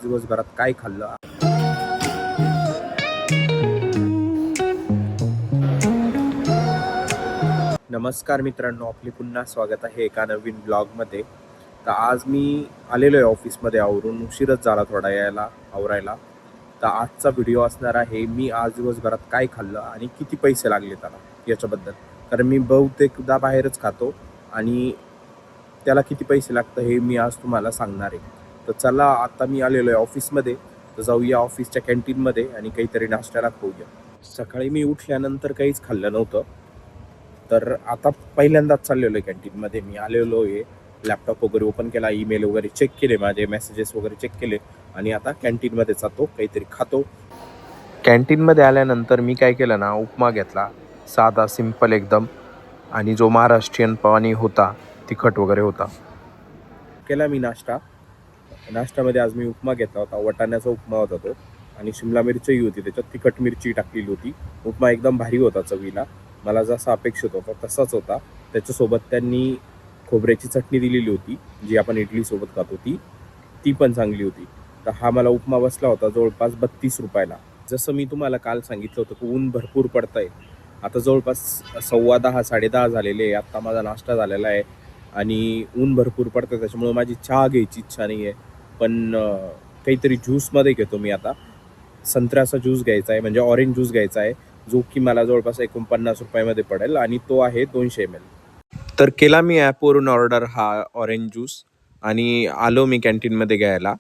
दिवसभरात काय खाल्लं? नमस्कार मित्रांनो, आपले पुन्हा स्वागत आहे एका नवीन ब्लॉगमध्ये. तर आज मी आलेलो आहे ऑफिसमध्ये आवरून. उशीरच झाला थोडा यायला आवरायला. तर आजचा व्हिडिओ असणार आहे मी आज दिवसभरात काय खाल्लं आणि किती पैसे लागले त्याला याच्याबद्दल. कारण मी बहुतेकदा बाहेरच खातो आणि त्याला किती पैसे लागतं हे मी आज तुम्हाला सांगणार आहे. तर चला, आता मी आलेलो आहे ऑफिसमध्ये, तर जाऊया ऑफिसच्या कॅन्टीनमध्ये आणि काहीतरी नाश्त्याला खाऊया. सकाळी मी उठल्यानंतर काहीच खाल्लं नव्हतं, तर आता पहिल्यांदाच चाललेलो आहे कॅन्टीनमध्ये. मी आलेलो आहे, लॅपटॉप वगैरे ओपन केला, ईमेल वगैरे चेक केले, माझे मेसेजेस वगैरे चेक केले आणि आता कॅन्टीनमध्ये जातो, काहीतरी खातो. कॅन्टीनमध्ये आल्यानंतर मी काय केलं ना, उपमा घेतला, साधा सिंपल एकदम, आणि जो महाराष्ट्रीयन पाणी होता, तिखट वगैरे होता. केला मी नाश्त्यामध्ये आज मी उपमा घेतला होता. वाटाण्याचा उपमा होता तो, आणि शिमला मिरचीही होती, त्याच्यात तिखट मिरची टाकलेली होती. उपमा एकदम भारी होता चवीला, मला जसा अपेक्षित होता तसाच होता. त्याच्यासोबत त्यांनी खोबऱ्याची चटणी दिलेली होती, जी आपण इडलीसोबत खातो ती पण चांगली होती. तर हा मला उपमा बसला होता जवळपास 32 रुपयाला. जसं मी तुम्हाला काल सांगितलं होतं की ऊन भरपूर पडतं आहे. आता जवळपास 10:15 10:30 झालेले आहे. आत्ता माझा नाश्ता झालेला आहे आणि ऊन भरपूर पडतं, त्याच्यामुळं माझी चहा घ्यायची इच्छा नाही आहे. पण काहीतरी ज्यूसमध्ये घेतो मी आता. संत्र्याचा ज्यूस घ्यायचा आहे, म्हणजे ऑरेंज ज्यूस घ्यायचा आहे, जो की मला जवळपास 49 रुपयामध्ये पडेल आणि तो आहे 200 ml. तर केला मी ॲपवरून ऑर्डर हा ऑरेंज ज्यूस आणि आलो मी कॅन्टीनमध्ये घ्यायला.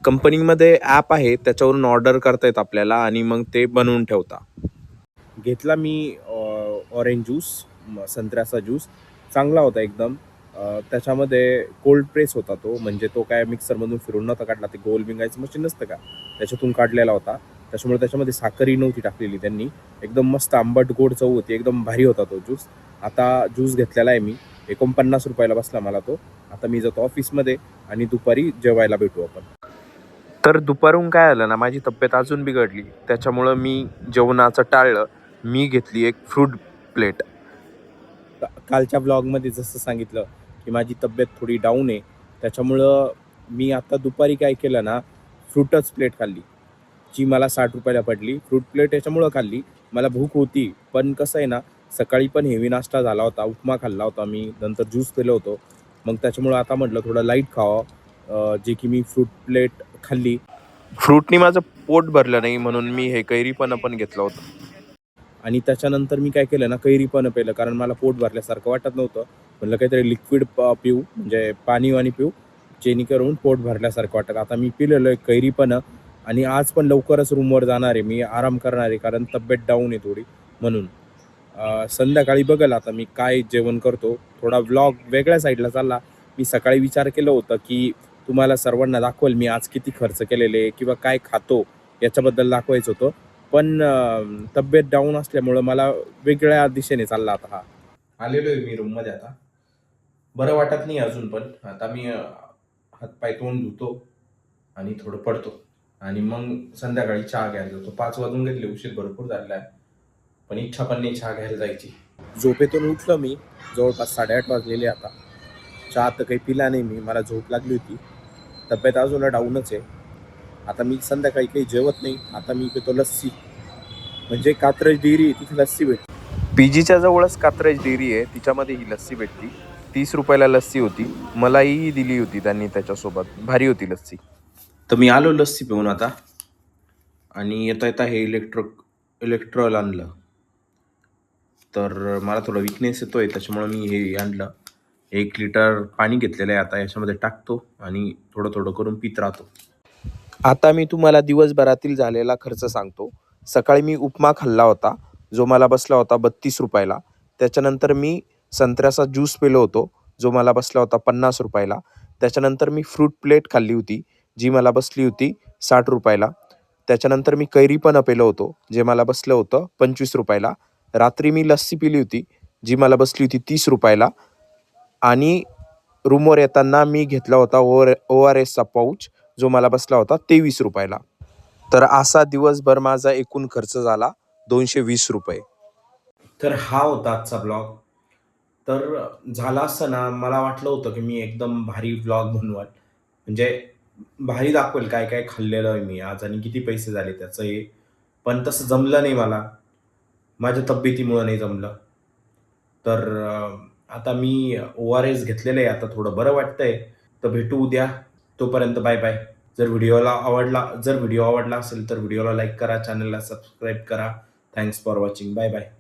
कंपनीमध्ये ॲप आहे, त्याच्यावरून ऑर्डर करता येत आपल्याला आणि मग ते बनवून ठेवता. घेतला मी ऑरेंज ज्यूस, संत्र्याचा ज्यूस. चांगला होता एकदम. त्याच्यामध्ये कोल्ड प्रेस होता तो, म्हणजे तो काय मिक्सरमधून फिरून नव्हता काढला, ते गोल बिंगायचं मशीन नसतं का, त्याच्यातून काढलेला होता. त्याच्यामुळे त्याच्यामध्ये साखरही नव्हती टाकलेली त्यांनी. एकदम मस्त आंबट गोड चव होती, एकदम भारी होता तो ज्यूस. आता ज्यूस घेतलेला आहे मी, 49 रुपयाला बसला मला तो. आता मी जातो ऑफिसमध्ये आणि दुपारी जेवायला भेटू आपण. तर दुपारून काय आलं ना, माझी तब्येत अजून बिघडली, त्याच्यामुळं मी जेवणाचं टाळलं. मी घेतली एक फ्रूट प्लेट. कालच्या ब्लॉगमध्ये जसं सांगितलं की माझी तब्येत थोडी डाऊन आहे, त्याच्यामुळं मी आता दुपारी काय केलं ना, फ्रूटच प्लेट खाल्ली, जी मला 60 रुपयाला पडली. फ्रूट प्लेट याच्यामुळं खाल्ली, मला भूक होती, पण कसं आहे ना, सकाळी पण हेवी नाश्ता झाला होता, उपमा खाल्ला होता मी, नंतर ज्यूस पिलं होतं. मग त्याच्यामुळं आता म्हटलं थोडं लाईट खावं, जे की मी फ्रूट प्लेट खाल्ली. फ्रूटनी माझं पोट भरलं नाही, म्हणून मी हे कैरीपणं पण घेतलं होतं. आणि त्याच्यानंतर मी काय केलं ना, कैरीपणं पिलं, कारण मला पोट भरल्यासारखं वाटत नव्हतं. म्हटलं काहीतरी लिक्विड पिऊ, म्हणजे पाणी पिऊ, जेणेकरून पोट भरल्यासारखं वाटतं. आता मी पिलेलं आहे कैरीपणं आणि आज पण लवकरच रूमवर जाणार आहे मी, आराम करणार आहे, कारण तब्येत डाऊन आहे थोडी म्हणून. संध्याकाळी बघेल आता मी काय जेवण करतो. थोडा व्लॉग वेगळ्या साईडला चालला. मी सकाळी विचार केलं होतं की तुम्हाला सर्वांना दाखवेल मी आज किती खर्च केलेले किंवा काय खातो याच्याबद्दल दाखवायचं होतं. पण तब्येत डाऊन असल्यामुळं मला वेगळ्या दिशेने चालला आता हा. आलेलो आहे मी रूममध्ये आता. बरं वाटत नाही अजून, पण आता मी हातपाय तोंड धुतो आणि थोडं पडतो आणि मग संध्याकाळी चहा घ्यायला जातो. 5 वाजून घेतले, उशीर भरपूर झालेला आहे, पण इच्छा पण नाही चहा घ्यायला जायची. झोपेतून उठलो मी, जवळपास 8:30 वाजलेले आता. चहा तर काही पिला नाही मी, मला झोप लागली होती. तब्येत अजून डाऊनच आहे. आता मी संध्याकाळी काही जेवत नाही, आता मी पितो लस्सी, म्हणजे कात्रज डेअरी आहे तिथे लस्सी भेटते. पीजीच्या जवळच कात्रज डेअरी आहे, तिच्यामध्ये ही लस्सी भेटती. 30 रुपयाला लस्सी होती, मलाही दिली होती त्यांनी त्याच्यासोबत, भारी होती लस्सी. तर मी आलो लस्सी पिऊन आता, आणि येता येता हे इलेक्ट्रॉल आणलं. तर मला थोडा विकनेस येतोय, त्याच्यामुळे मी हे आणलं. 1 लिटर पाणी घेतलेलं आहे, आता याच्यामध्ये टाकतो आणि थोडं थोडं करून पित राहतो. आता मी तुम्हाला दिवसभरातील झालेला खर्च सांगतो. सकाळी मी उपमा खाल्ला होता, जो मला बसला होता 32 रुपयाला. त्याच्यानंतर मी संत्र्याचा ज्यूस पिलो होतो, जो मला बसला होता 50 रुपयाला. त्याच्यानंतर मी फ्रूट प्लेट खाल्ली होती, जी मला बसली होती 60 रुपयाला. त्याच्यानंतर मी कैरीपणं पिलं होतं, जे मला बसलं होतं 25 रुपयाला. रात्री मी लस्सी पिली होती, जी मला बसली होती 30 रुपयाला. आणि रूमवर येताना मी घेतला होता ORSचा पाऊच, जो मला बसला होता 23 रुपयाला. तर असा दिवसभर माझा एकूण खर्च झाला 220 रुपये. तर हा होता आजचा ब्लॉग. तर झाला असतं ना, मला वाटलं होतं की मी एकदम भारी ब्लॉग बनवाल, म्हणजे भारी दाखवेल काय काय खाल्लेलं आहे मी आज आणि किती पैसे झाले त्याचं हे. पण तसं जमलं नाही मला. माझ्या तब्येतीमुळं नाही जमलं. तर आता मी ORS घेतलेलं आहे. आता थोडं बरं वाटतंय. तर भेटू उद्या. तोपर्यंत बाय बाय. जर व्हिडिओ आवडला असेल तर व्हिडिओला लाईक करा, चॅनलला सबस्क्राईब करा. Thanks for watching. Bye bye.